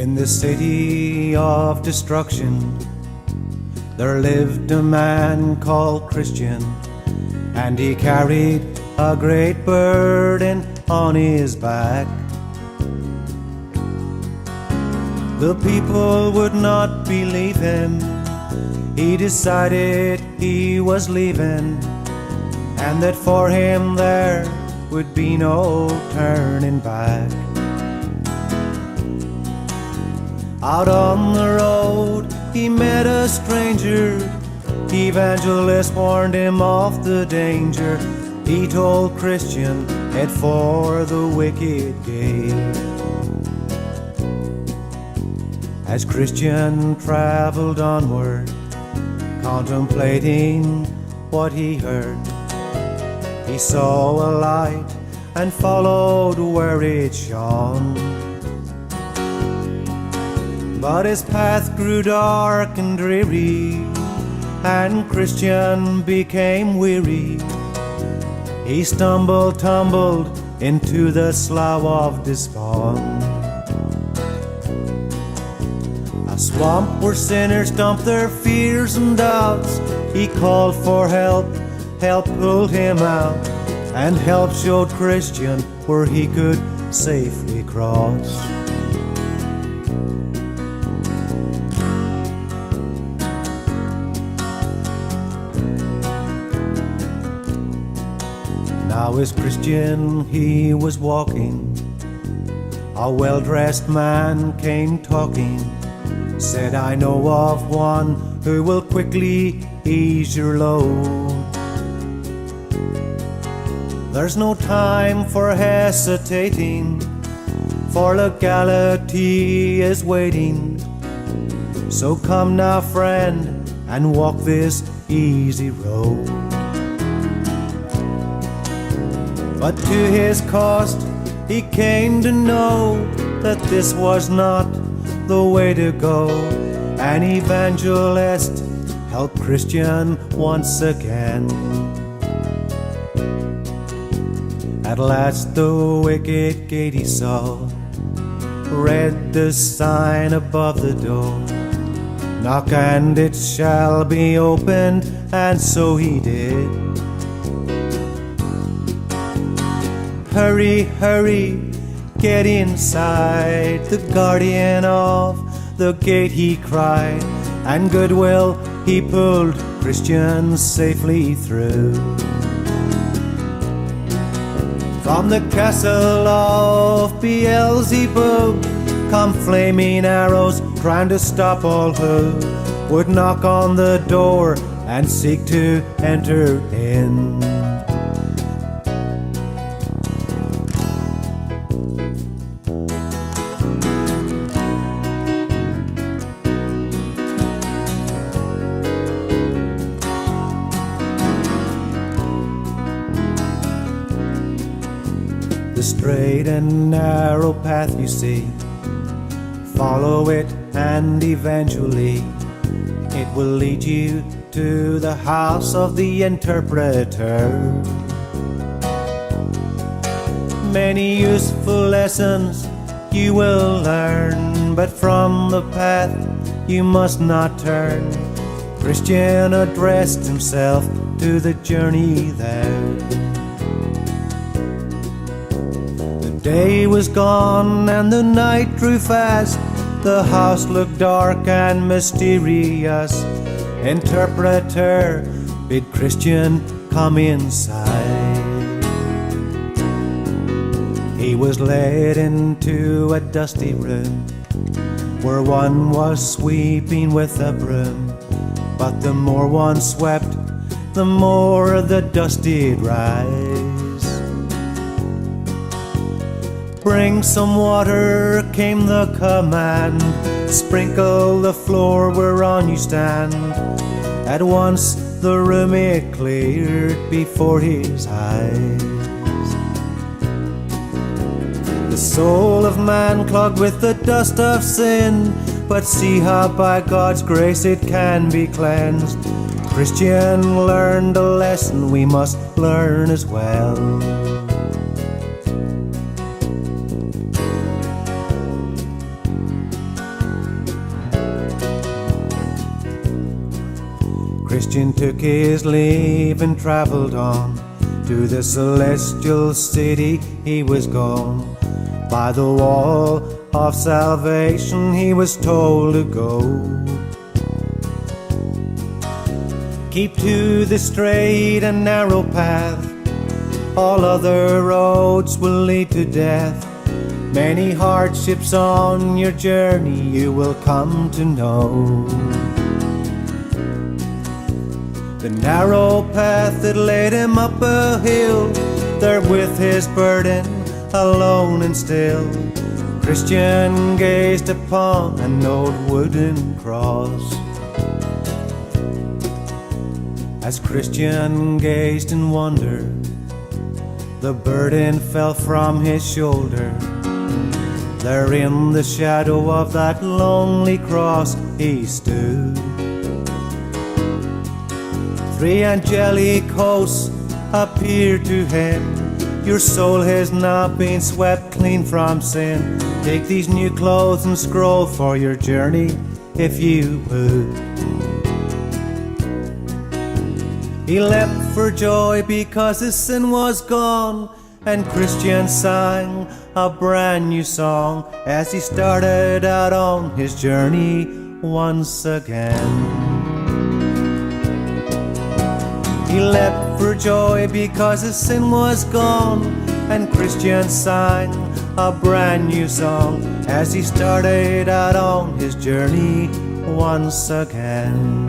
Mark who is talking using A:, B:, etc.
A: In the city of destruction, there lived a man called Christian, and he carried a great burden on his back. The people would not believe him. He decided he was leaving, and that for him there would be no turning back. Out on the road he met a stranger. The evangelist warned him of the danger. He told Christian, head for the wicket gate. As Christian traveled onward, contemplating what he heard, he saw a light and followed where it shone. But his path grew dark and dreary, and Christian became weary. He tumbled into the slough of despond, a swamp where sinners dump their fears and doubts. He called for help, help pulled him out, and help showed Christian where he could safely cross. Now as Christian he was walking, a well-dressed man came talking, said, I know of one who will quickly ease your load. There's no time for hesitating, for legality is waiting. So come now, friend, and walk this easy road. But to his cost he came to know that this was not the way to go. An evangelist helped Christian once again. At last the wicket gate he saw, read the sign above the door, knock and it shall be opened, and so he did. Hurry, hurry, get inside. The guardian of the gate he cried, and goodwill he pulled Christian safely through. From the castle of Beelzebub come flaming arrows, trying to stop all who would knock on the door and seek to enter in. The straight and narrow path you see, follow it and eventually it will lead you to the house of the interpreter. Many useful lessons you will learn, but from the path you must not turn. Christian addressed himself to the journey there. The day was gone and the night grew fast. The house looked dark and mysterious. Interpreter bid Christian come inside. He was led into a dusty room where one was sweeping with a broom. But the more one swept, the more the dust did rise. Bring some water, came the command. Sprinkle the floor whereon you stand. At once the room it cleared before his eyes. The soul of man clogged with the dust of sin, but see how by God's grace it can be cleansed. Christian learned a lesson we must learn as well. Christian took his leave and travelled on. To the celestial city he was gone. By the wall of salvation he was told to go. Keep to the straight and narrow path, all other roads will lead to death. Many hardships on your journey you will come to know. The narrow path that led him up a hill, there with his burden, alone and still, Christian gazed upon an old wooden cross. As Christian gazed in wonder, the burden fell from his shoulder. There in the shadow of that lonely cross he stood. Three angelic hosts appeared to him. Your soul has now been swept clean from sin. Take these new clothes and scroll for your journey if you would. He leapt for joy because his sin was gone, and Christian sang a brand new song as he started out on his journey once again. He leapt for joy because his sin was gone, and Christian sang a brand new song as he started out on his journey once again.